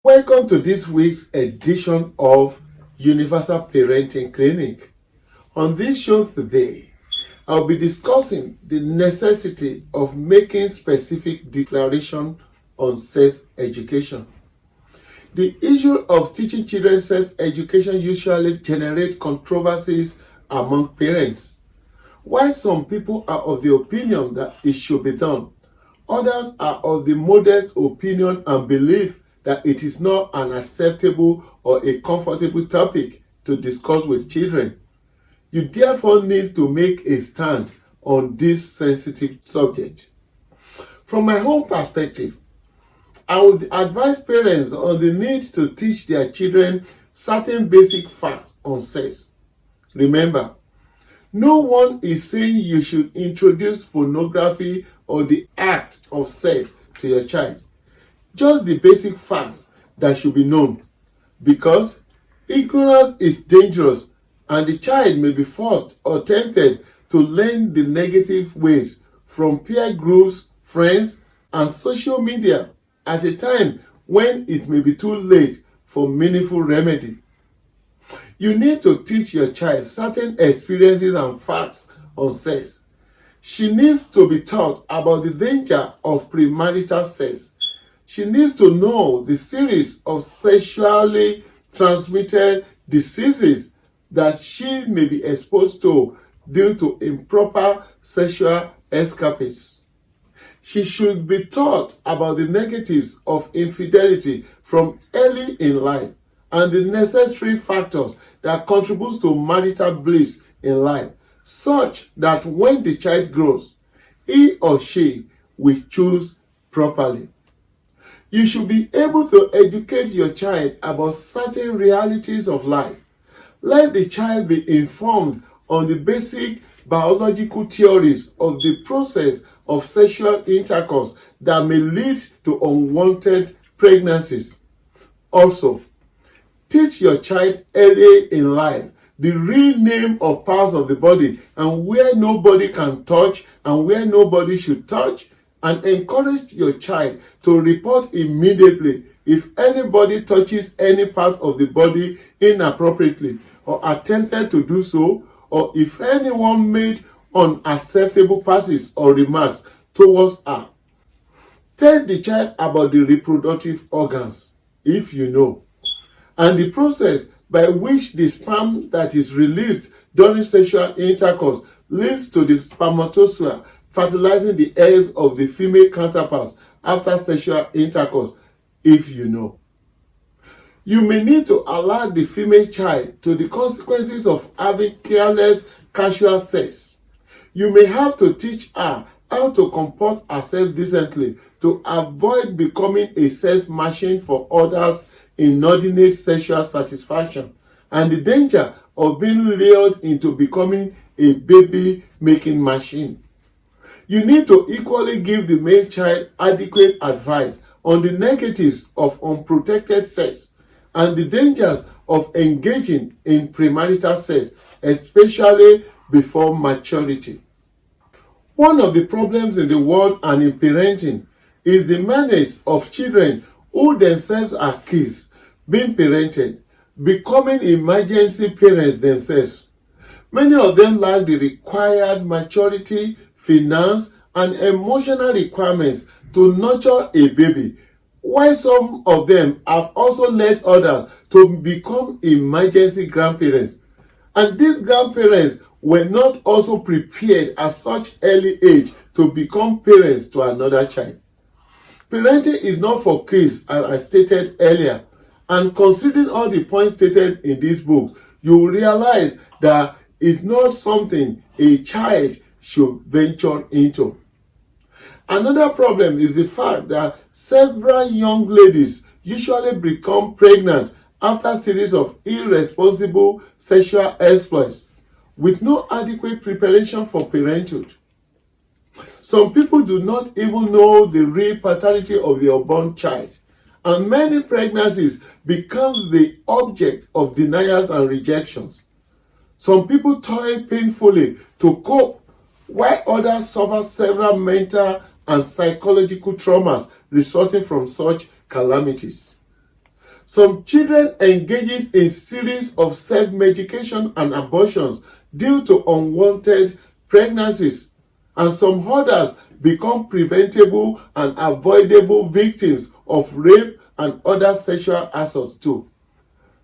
Welcome to this week's edition of Universal Parenting Clinic. On this show today, I'll be discussing the necessity of making specific declaration on sex education. The issue of teaching children sex education usually generates controversies among parents. While some people are of the opinion that it should be done, others are of the modest opinion and belief that it is not an acceptable or a comfortable topic to discuss with children. You therefore need to make a stand on this sensitive subject. From my own perspective, I would advise parents on the need to teach their children certain basic facts on sex. Remember, no one is saying you should introduce pornography or the act of sex to your child. Just the basic facts that should be known, because ignorance is dangerous and the child may be forced or tempted to learn the negative ways from peer groups, friends, and social media at a time when it may be too late for meaningful remedy. You need to teach your child certain experiences and facts on sex. She needs to be taught about the danger of premarital sex. She needs to know the series of sexually transmitted diseases that she may be exposed to due to improper sexual escapades. She should be taught about the negatives of infidelity from early in life and the necessary factors that contribute to marital bliss in life, such that when the child grows, he or she will choose properly. You should be able to educate your child about certain realities of life. Let the child be informed on the basic biological theories of the process of sexual intercourse that may lead to unwanted pregnancies. Also, teach your child early in life the real name of parts of the body and where nobody can touch and where nobody should touch, and encourage your child to report immediately if anybody touches any part of the body inappropriately or attempted to do so, or if anyone made unacceptable passes or remarks towards her. Tell the child about the reproductive organs, if you know, and the process by which the sperm that is released during sexual intercourse leads to the spermatozoa fertilizing the eggs of the female counterparts after sexual intercourse, if you know. You may need to alert the female child to the consequences of having careless, casual sex. You may have to teach her how to comport herself decently to avoid becoming a sex machine for others' inordinate sexual satisfaction, and the danger of being lured into becoming a baby-making machine. You need to equally give the male child adequate advice on the negatives of unprotected sex and the dangers of engaging in premarital sex, especially before maturity. One of the problems in the world and in parenting is the menace of children who themselves are kids being parented, becoming emergency parents themselves. Many of them lack the required maturity, finance, and emotional requirements to nurture a baby, while some of them have also led others to become emergency grandparents. And these grandparents were not also prepared at such early age to become parents to another child. Parenting is not for kids, as I stated earlier, and considering all the points stated in this book, you will realize that it's not something a child should venture into. Another problem is the fact that several young ladies usually become pregnant after a series of irresponsible sexual exploits with no adequate preparation for parenthood. Some people do not even know the real paternity of the unborn child, and many pregnancies become the object of denials and rejections. Some people toil painfully to cope, while others suffer several mental and psychological traumas resulting from such calamities. Some children engage in series of self-medication and abortions due to unwanted pregnancies, and some others become preventable and avoidable victims of rape and other sexual assaults too.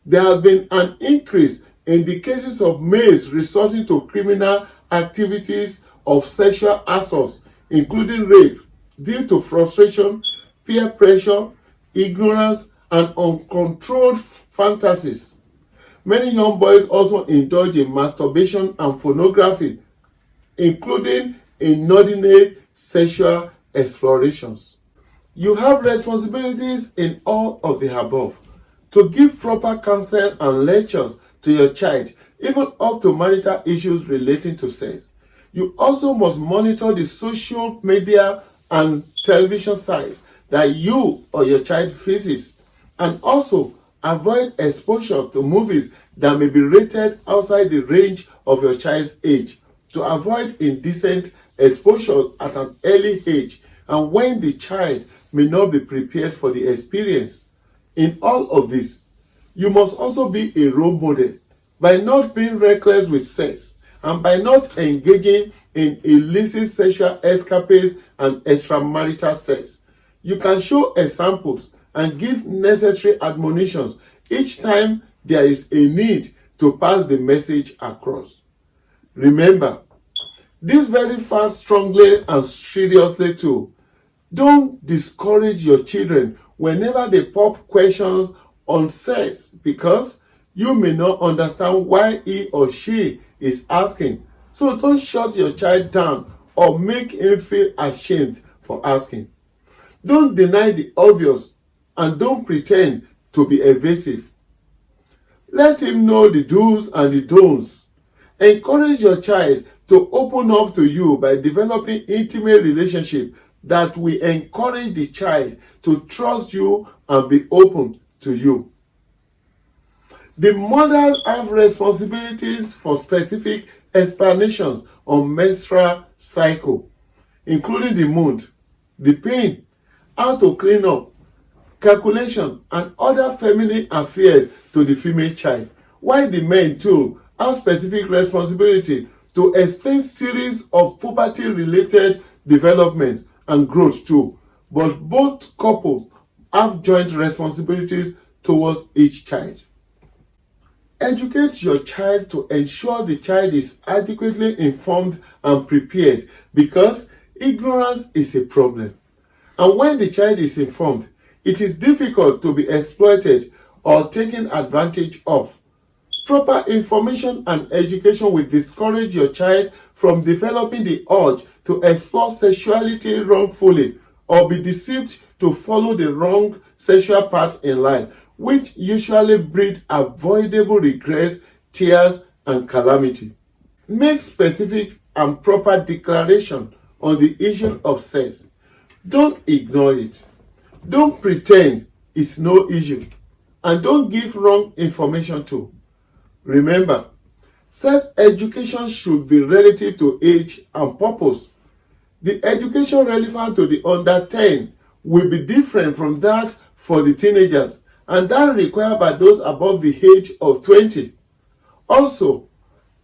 There has been an increase in the cases of males resorting to criminal activities of sexual assaults, including rape, due to frustration, peer pressure, ignorance, and uncontrolled fantasies. Many young boys also indulge in masturbation and pornography, including inordinate sexual explorations. You have responsibilities in all of the above to give proper counsel and lectures to your child, even up to marital issues relating to sex. You also must monitor the social media and television sites that you or your child faces, and also avoid exposure to movies that may be rated outside the range of your child's age, to avoid indecent exposure at an early age and when the child may not be prepared for the experience. In all of this, you must also be a role model by not being reckless with sex and by not engaging in illicit sexual escapades and extramarital sex. You can show examples and give necessary admonitions each time there is a need to pass the message across. Remember, this very fast, strongly and seriously too. Don't discourage your children whenever they pop questions on sex, because you may not understand why he or she is asking. So don't shut your child down or make him feel ashamed for asking. Don't deny the obvious and don't pretend to be evasive. Let him know the do's and the don'ts. Encourage your child to open up to you by developing intimate relationship that will encourage the child to trust you and be open to you. The mothers have responsibilities for specific explanations on menstrual cycle, including the mood, the pain, how to clean up, calculation, and other feminine affairs to the female child, while the men too have specific responsibility to explain series of puberty-related developments and growth too. But both couples have joint responsibilities towards each child. Educate your child to ensure the child is adequately informed and prepared, because ignorance is a problem. And when the child is informed, it is difficult to be exploited or taken advantage of. Proper information and education will discourage your child from developing the urge to explore sexuality wrongfully or be deceived to follow the wrong sexual path in life, which usually breed avoidable regrets, tears, and calamity. Make specific and proper declaration on the issue of sex. Don't ignore it. Don't pretend it's no issue. And don't give wrong information too. Remember, sex education should be relative to age and purpose. The education relevant to the under 10 will be different from that for the teenagers, and that required by those above the age of 20. Also,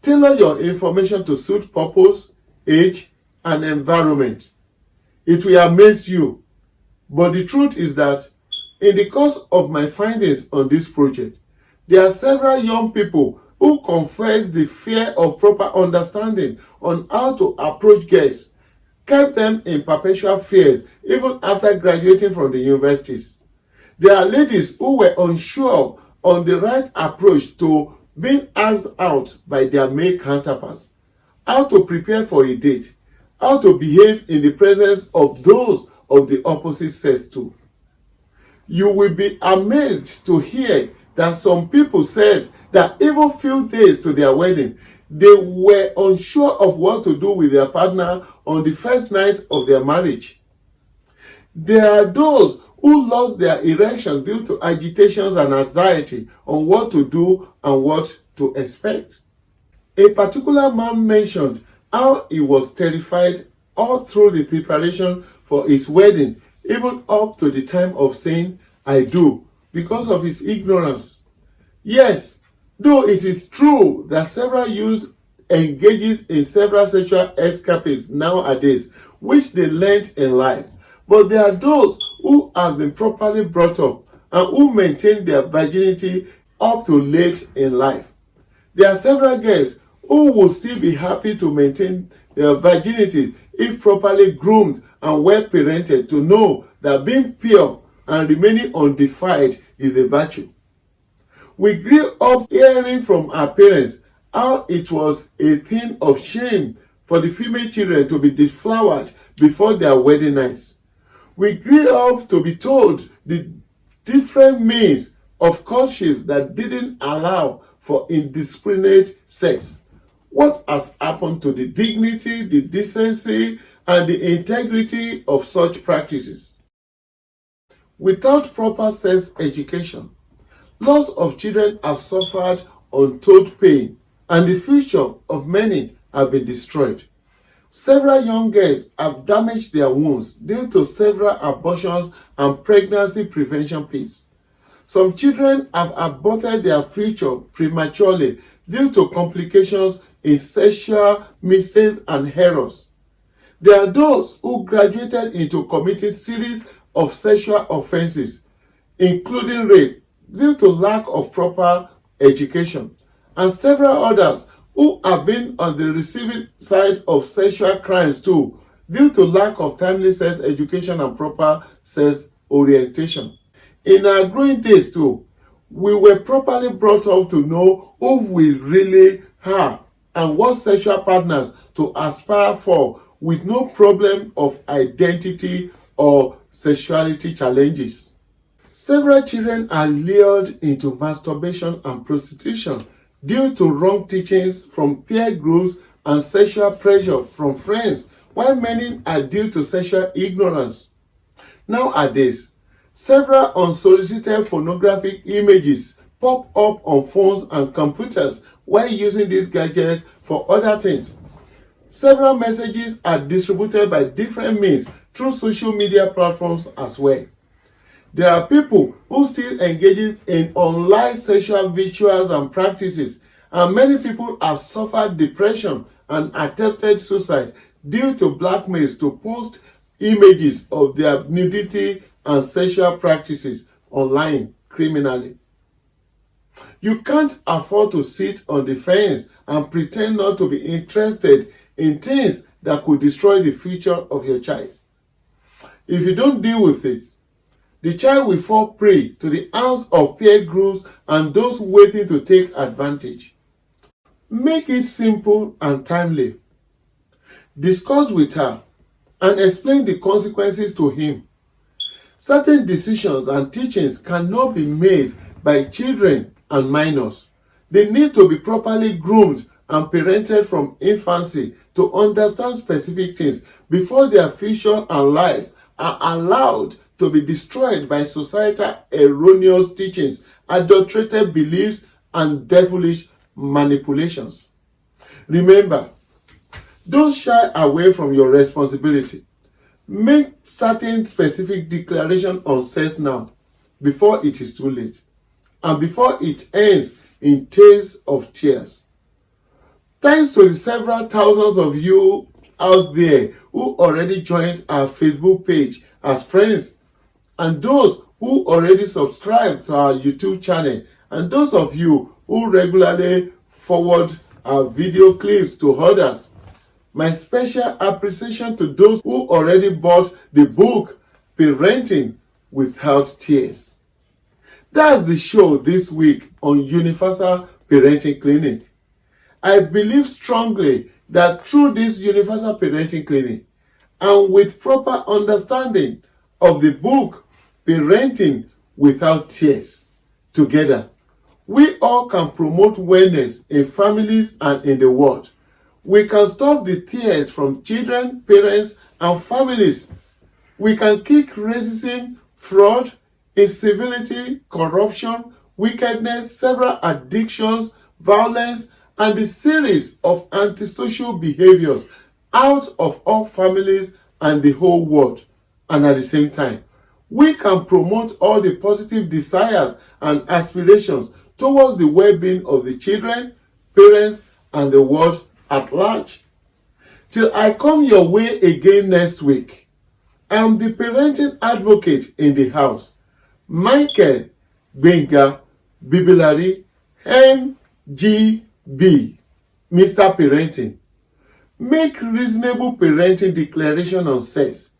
tailor your information to suit purpose, age, and environment. It will amaze you, but the truth is that in the course of my findings on this project, there are several young people who confess the fear of proper understanding on how to approach girls, kept them in perpetual fears even after graduating from the universities. There are ladies who were unsure on the right approach to being asked out by their male counterparts, how to prepare for a date, how to behave in the presence of those of the opposite sex too. You will be amazed to hear that some people said that even few days to their wedding, they were unsure of what to do with their partner on the first night of their marriage. There are those who lost their erection due to agitations and anxiety on what to do and what to expect. A particular man mentioned how he was terrified all through the preparation for his wedding, even up to the time of saying, "I do," because of his ignorance. Yes, though it is true that several youths engages in several sexual escapades nowadays, which they learned in life, but there are those who have been properly brought up and who maintain their virginity up to late in life. There are several girls who will still be happy to maintain their virginity if properly groomed and well parented, to know that being pure and remaining undefiled is a virtue. We grew up hearing from our parents how it was a thing of shame for the female children to be deflowered before their wedding nights. We grew up to be told the different means of courtship that didn't allow for indiscriminate sex. What has happened to the dignity, the decency, and the integrity of such practices? Without proper sex education, lots of children have suffered untold pain, and the future of many have been destroyed. Several young girls have damaged their wombs due to several abortions and pregnancy prevention pills. Some children have aborted their future prematurely due to complications in sexual mistakes and errors. There are those who graduated into committing series of sexual offenses, including rape, due to lack of proper education, and several others who have been on the receiving side of sexual crimes too, due to lack of timely sex education and proper sex orientation. In our growing days too, we were properly brought up to know who we really are and what sexual partners to aspire for, with no problem of identity or sexuality challenges. Several children are lured into masturbation and prostitution due to wrong teachings from peer groups and sexual pressure from friends, while many are due to sexual ignorance. Nowadays, several unsolicited pornographic images pop up on phones and computers while using these gadgets for other things. Several messages are distributed by different means through social media platforms as well. There are people who still engage in online sexual rituals and practices, and many people have suffered depression and attempted suicide due to blackmails to post images of their nudity and sexual practices online criminally. You can't afford to sit on the fence and pretend not to be interested in things that could destroy the future of your child. If you don't deal with it, the child will fall prey to the hands of peer groups and those waiting to take advantage. Make it simple and timely. Discuss with her and explain the consequences to him. Certain decisions and teachings cannot be made by children and minors. They need to be properly groomed and parented from infancy to understand specific things before their future and lives are allowed to be destroyed by societal erroneous teachings, adulterated beliefs, and devilish manipulations. Remember, don't shy away from your responsibility. Make certain specific declaration on sex now, before it is too late, and before it ends in tales of tears. Thanks to the several thousands of you out there who already joined our Facebook page as friends, and those who already subscribe to our YouTube channel, and those of you who regularly forward our video clips to others. My special appreciation to those who already bought the book, Parenting Without Tears. That's the show this week on Universal Parenting Clinic. I believe strongly that through this Universal Parenting Clinic, and with proper understanding of the book, Parenting Without Tears, together, we all can promote wellness in families and in the world. We can stop the tears from children, parents, and families. We can kick racism, fraud, incivility, corruption, wickedness, several addictions, violence, and the series of antisocial behaviors out of all families and the whole world. And at the same time, we can promote all the positive desires and aspirations towards the well-being of the children, parents, and the world at large. Till I come your way again next week, I'm the parenting advocate in the house, Michael Gbenga Bibilari, MGB, Mr. Parenting. Make reasonable parenting declaration on sex.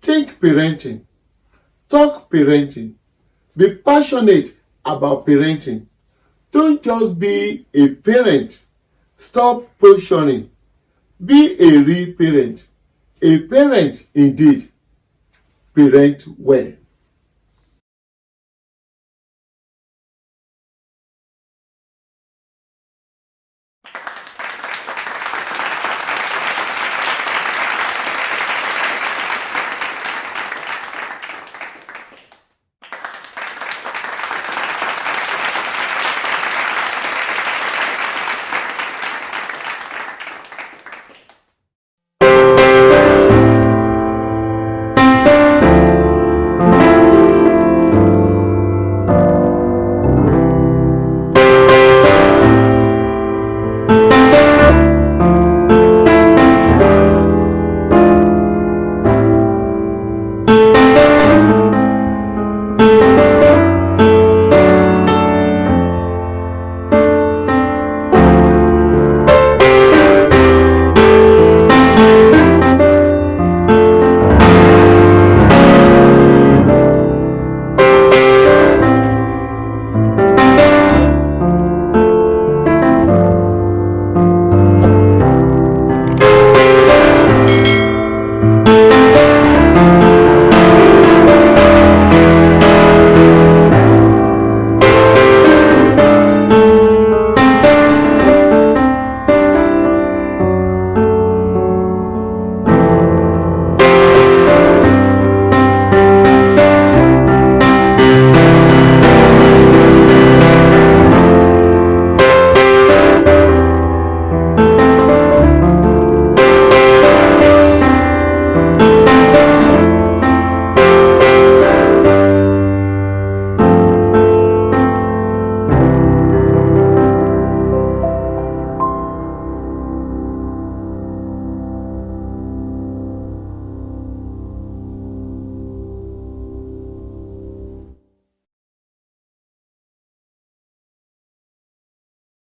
Think parenting. Talk parenting. Be passionate about parenting. Don't just be a parent. Stop positioning. Be a real parent. A parent indeed. Parent well.